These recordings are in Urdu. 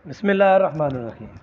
بسم اللہ الرحمن الرحیم۔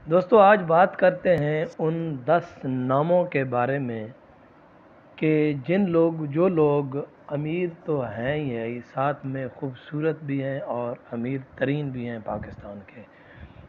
دوستو، آج بات کرتے ہیں ان 10 ناموں کے بارے میں کہ جو لوگ امیر تو ہیں ہی ہیں، ساتھ میں خوبصورت بھی ہیں اور امیر ترین بھی ہیں پاکستان کے۔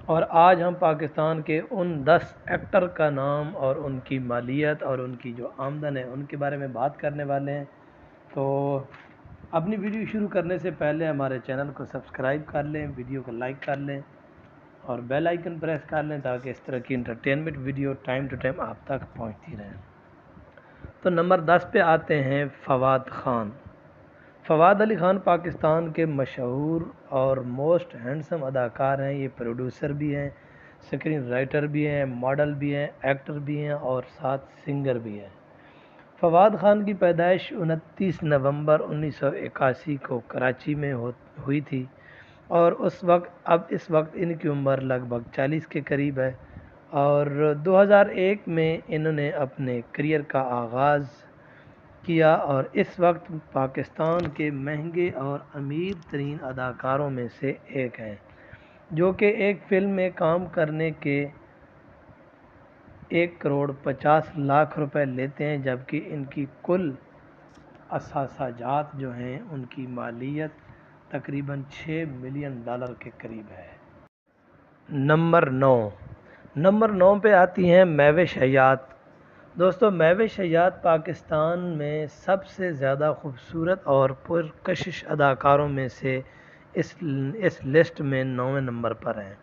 اور آج ہم پاکستان کے ان 10 ایکٹر کا نام اور ان کی مالیت اور ان کی جو آمدن ہے ان کے بارے میں بات کرنے والے ہیں۔ تو اپنی ویڈیو شروع کرنے سے پہلے ہمارے چینل کو سبسکرائب کر لیں، ویڈیو کو لائک کر لیں اور بیل آئیکن پریس کر لیں تاکہ اس طرح کی entertainment video time to time آپ تک پہنچتی رہیں۔ تو نمبر 10 پہ آتے ہیں فواد خان۔ فواد علی خان پاکستان کے مشہور اور موسٹ ہینڈسم اداکار ہیں۔ یہ پروڈیوسر بھی ہیں، اسکرین رائٹر بھی ہیں، ماڈل بھی ہیں، ایکٹر بھی ہیں اور ساتھ سنگر بھی ہیں۔ فواد خان کی پیدائش 29 نومبر 1981 کو کراچی میں ہوئی تھی اور اس وقت ان کی عمر لگ بھگ 40 کے قریب ہے، اور 2001 میں انہوں نے اپنے کریئر کا آغاز کیا اور اس وقت پاکستان کے مہنگے اور امیر ترین اداکاروں میں سے ایک ہیں، جو کہ ایک فلم میں کام کرنے کے 1,50,00,000 روپے لیتے ہیں، جبکہ ان کی کل اثاثہ جات جو ہیں ان کی مالیت تقریباً $6 ملین کے قریب ہے۔ نمبر 9 پہ آتی ہیں مہوش حیات۔ دوستو، مہوش حیات پاکستان میں سب سے زیادہ خوبصورت اور پرکشش اداکاروں میں سے اس لسٹ میں 9ویں نمبر پر ہیں۔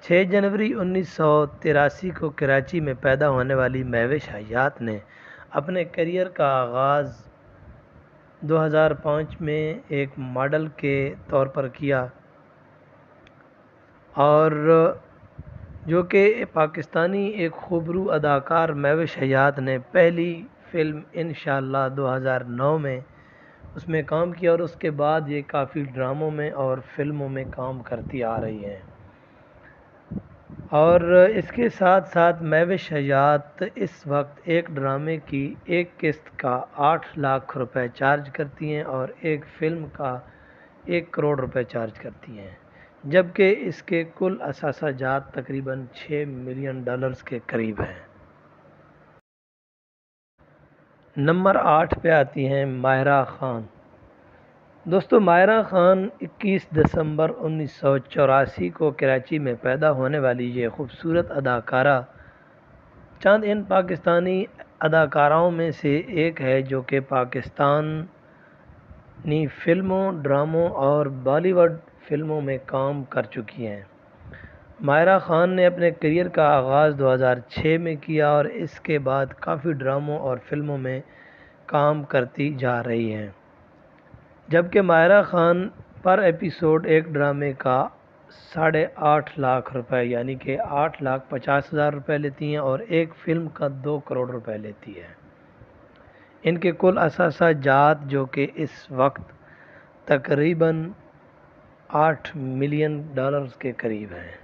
6 جنوری 1983 کو کراچی میں پیدا ہونے والی مہوش حیات نے اپنے کریئر کا آغاز 2005 میں ایک ماڈل کے طور پر کیا، اور جو کہ پاکستانی ایک خوبرو اداکار مہوش حیات نے پہلی فلم انشاءاللہ 2009 میں اس میں کام کیا، اور اس کے بعد یہ کافی ڈراموں میں اور فلموں میں کام کرتی آ رہی ہیں۔ اور اس کے ساتھ ساتھ مہوش حیات اس وقت ایک ڈرامے کی ایک قسط کا 8 لاکھ روپے چارج کرتی ہیں اور ایک فلم کا 1 کروڑ روپے چارج کرتی ہیں، جبکہ اس کے کل اثاثہ جات تقریباً $6 ملین کے قریب ہیں۔ نمبر 8 پہ آتی ہیں ماہرہ خان۔ دوستو، ماہرہ خان 21 دسمبر 1984 کو کراچی میں پیدا ہونے والی یہ خوبصورت اداکارہ چند ان پاکستانی اداکاراؤں میں سے ایک ہے جو کہ پاکستانی فلموں، ڈراموں اور بالی ووڈ فلموں میں کام کر چکی ہیں۔ ماہرہ خان نے اپنے کریئر کا آغاز 2006 میں کیا اور اس کے بعد کافی ڈراموں اور فلموں میں کام کرتی جا رہی ہیں، جبکہ ماہرہ خان پر ایپیسوڈ ایک ڈرامے کا 8.5 لاکھ روپے یعنی کہ 8,50,000 روپے لیتی ہیں اور ایک فلم کا 2 کروڑ روپے لیتی ہے۔ ان کے کل اثاثہ جات جو کہ اس وقت تقریباً $8 ملین کے قریب ہیں۔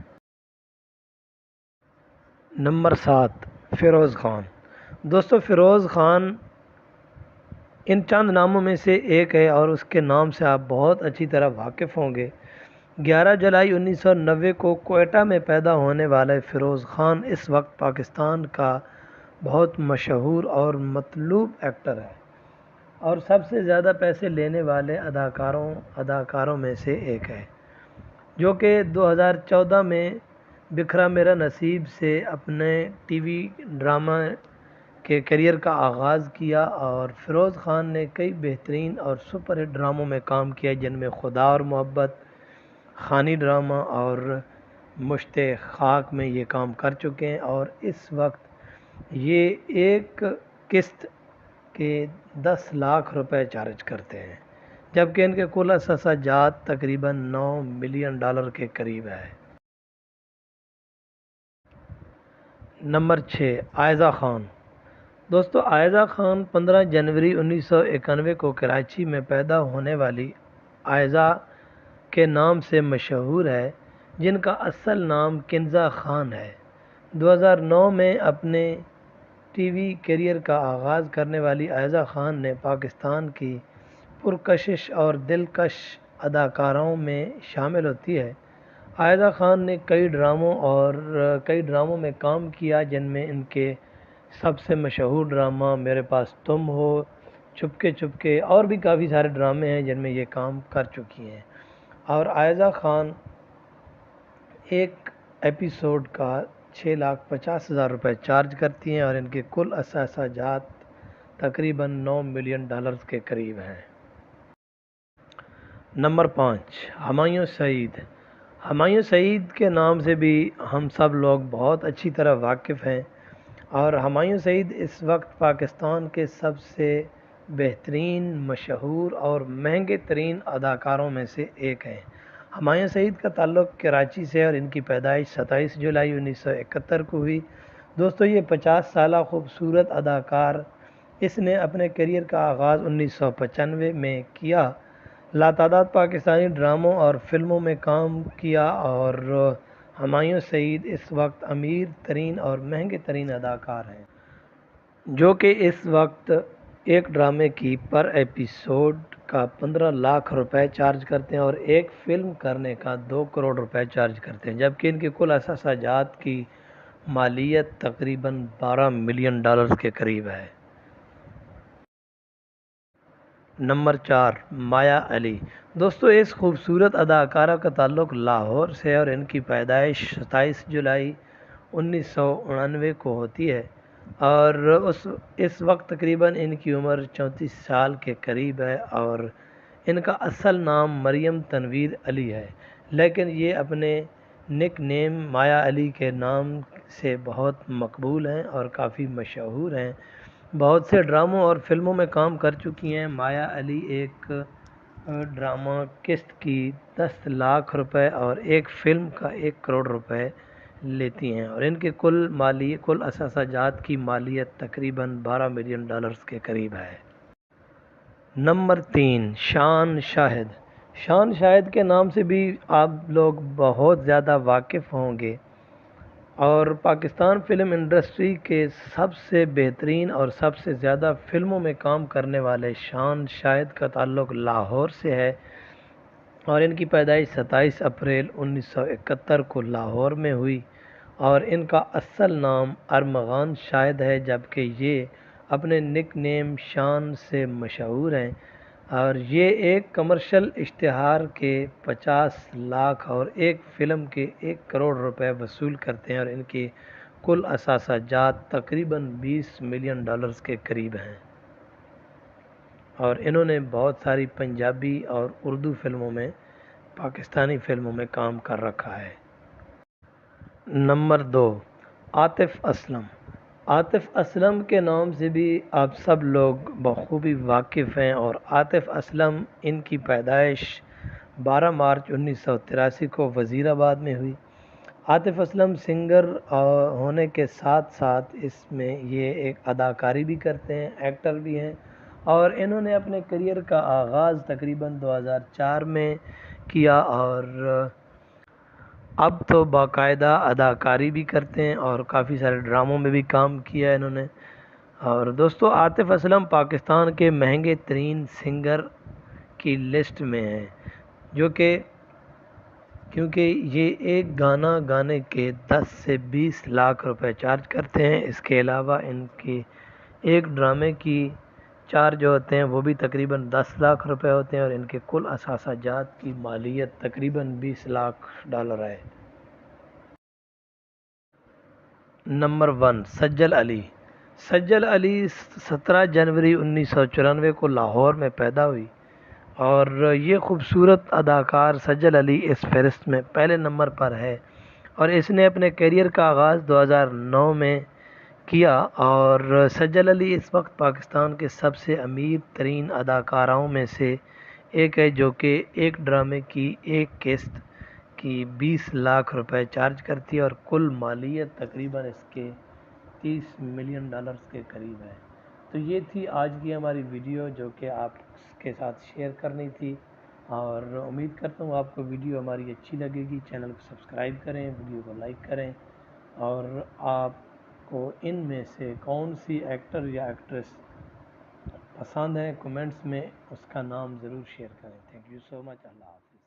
نمبر 7 فیروز خان۔ دوستو، فیروز خان ان چند ناموں میں سے ایک ہے اور اس کے نام سے آپ بہت اچھی طرح واقف ہوں گے۔ 11 جولائی 1990 کو کوئٹہ میں پیدا ہونے والے فیروز خان اس وقت پاکستان کا بہت مشہور اور مطلوب ایکٹر ہے اور سب سے زیادہ پیسے لینے والے اداکاروں میں سے ایک ہے، جو کہ 2014 میں بکھرا میرا نصیب سے اپنے ٹی وی ڈرامہ کے کریئر کا آغاز کیا، اور فیروز خان نے کئی بہترین اور سپر ہٹ ڈراموں میں کام کیا جن میں خدا اور محبت، خانی ڈرامہ اور مشت خاک میں یہ کام کر چکے ہیں، اور اس وقت یہ ایک قسط کے 10 لاکھ روپے چارج کرتے ہیں، جبکہ ان کے کل اثاثہ جات تقریباً $9 ملین کے قریب ہے۔ نمبر 6 عائزہ خان۔ دوستو، عائزہ خان 15 جنوری 1991 کو کراچی میں پیدا ہونے والی عائزہ کے نام سے مشہور ہے، جن کا اصل نام کنزہ خان ہے۔ 2009 میں اپنے ٹی وی کیریئر کا آغاز کرنے والی عائزہ خان نے پاکستان کی پرکشش اور دلکش اداکاروں میں شامل ہوتی ہے۔ عائزہ خان نے کئی ڈراموں میں کام کیا، جن میں ان کے سب سے مشہور ڈرامہ میرے پاس تم ہو، چپکے چپکے اور بھی کافی سارے ڈرامے ہیں جن میں یہ کام کر چکی ہیں۔ اور عائزہ خان ایک ایپیسوڈ کا 6,50,000 روپے چارج کرتی ہیں اور ان کے کل اثاثہ جات تقریباً $9 ملین کے قریب ہیں۔ نمبر 5، ہمایوں سعید۔ ہمایوں سعید کے نام سے بھی ہم سب لوگ بہت اچھی طرح واقف ہیں، اور ہمایوں سعید اس وقت پاکستان کے سب سے بہترین، مشہور اور مہنگے ترین اداکاروں میں سے ایک ہیں۔ ہمایوں سعید کا تعلق کراچی سے اور ان کی پیدائش 27 جولائی 1971 کو ہوئی۔ دوستو، یہ 50 سالہ خوبصورت اداکار، اس نے اپنے کیریئر کا آغاز 1995 میں کیا۔ لاتعداد پاکستانی ڈراموں اور فلموں میں کام کیا، اور ہمایوں سعید اس وقت امیر ترین اور مہنگے ترین اداکار ہیں، جو کہ اس وقت ایک ڈرامے کی پر ایپیسوڈ کا 15 لاکھ روپے چارج کرتے ہیں اور ایک فلم کرنے کا 2 کروڑ روپے چارج کرتے ہیں، جبکہ ان کے کل اثاثہ جات کی مالیت تقریباً $12 ملین کے قریب ہے۔ نمبر 4، مایا علی۔ دوستو، اس خوبصورت اداکارہ کا تعلق لاہور سے اور ان کی پیدائش 27 جولائی 1999 کو ہوتی ہے، اور اس وقت تقریباً ان کی عمر 34 سال کے قریب ہے، اور ان کا اصل نام مریم تنویر علی ہے، لیکن یہ اپنے نک نیم مایا علی کے نام سے بہت مقبول ہیں اور کافی مشہور ہیں۔ بہت سے ڈراموں اور فلموں میں کام کر چکی ہیں۔ مایا علی ایک ڈرامہ قسط کی 10 لاکھ روپے اور ایک فلم کا 1 کروڑ روپے لیتی ہیں، اور ان کے کل اثاثہ جات کی مالیت تقریباً $12 ملین کے قریب ہے۔ نمبر 3، شان شاہد۔ شان شاہد کے نام سے بھی آپ لوگ بہت زیادہ واقف ہوں گے، اور پاکستان فلم انڈسٹری کے سب سے بہترین اور سب سے زیادہ فلموں میں کام کرنے والے شان شاہد کا تعلق لاہور سے ہے، اور ان کی پیدائش 27 اپریل 1971 کو لاہور میں ہوئی، اور ان کا اصل نام ارمغان شاہد ہے، جبکہ یہ اپنے نک نیم شان سے مشہور ہیں، اور یہ ایک کمرشل اشتہار کے 50 لاکھ اور ایک فلم کے 1 کروڑ روپے وصول کرتے ہیں، اور ان کے کل اثاثہ جات تقریباً $20 ملین کے قریب ہیں، اور انہوں نے بہت ساری پنجابی اور اردو فلموں میں، پاکستانی فلموں میں کام کر رکھا ہے۔ نمبر 2، عاطف اسلم۔ عاطف اسلم کے نام سے بھی آپ سب لوگ بخوبی واقف ہیں، اور عاطف اسلم، ان کی پیدائش 12 مارچ 1983 کو وزیر آباد میں ہوئی۔ عاطف اسلم سنگر ہونے کے ساتھ ساتھ اس میں یہ ایک اداکاری بھی کرتے ہیں، ایکٹر بھی ہیں، اور انہوں نے اپنے کیریئر کا آغاز تقریباً 2004 میں کیا، اور اب تو باقاعدہ اداکاری بھی کرتے ہیں اور کافی سارے ڈراموں میں بھی کام کیا ہے انہوں نے۔ اور دوستو، عاطف اسلم پاکستان کے مہنگے ترین سنگر کی لسٹ میں ہیں، کیونکہ یہ ایک گانا گانے کے 10 سے 20 لاکھ روپے چارج کرتے ہیں۔ اس کے علاوہ ان کے ایک ڈرامے کی چارج ہوتے ہیں وہ بھی تقریباً 10 لاکھ روپے ہوتے ہیں، اور ان کے کل اثاثہ جات کی مالیت تقریباً $20 لاکھ ہے۔ نمبر 1، سجل علی۔ سجل علی 17 جنوری 1994 کو لاہور میں پیدا ہوئی، اور یہ خوبصورت اداکار سجل علی اس فہرست میں پہلے نمبر پر ہے، اور اس نے اپنے کیریئر کا آغاز 2009 میں کیا، اور سجل علی اس وقت پاکستان کے سب سے امیر ترین اداکاروں میں سے ایک ہے، جو کہ ایک ڈرامے کی ایک قسط کی 20 لاکھ روپے چارج کرتی ہے، اور کل مالیت تقریباً اس کے $30 ملین کے قریب ہے۔ تو یہ تھی آج کی ہماری ویڈیو، جو کہ آپ کے ساتھ شیئر کرنی تھی، اور امید کرتا ہوں آپ کو ویڈیو ہماری اچھی لگے گی۔ چینل کو سبسکرائب کریں، ویڈیو کو لائک کریں، اور آپ کو ان میں سے کون سی ایکٹر یا ایکٹریس پسند ہے کمنٹس میں اس کا نام ضرور شیئر کریں. تھینک یو سو مچ. اللہ حافظ.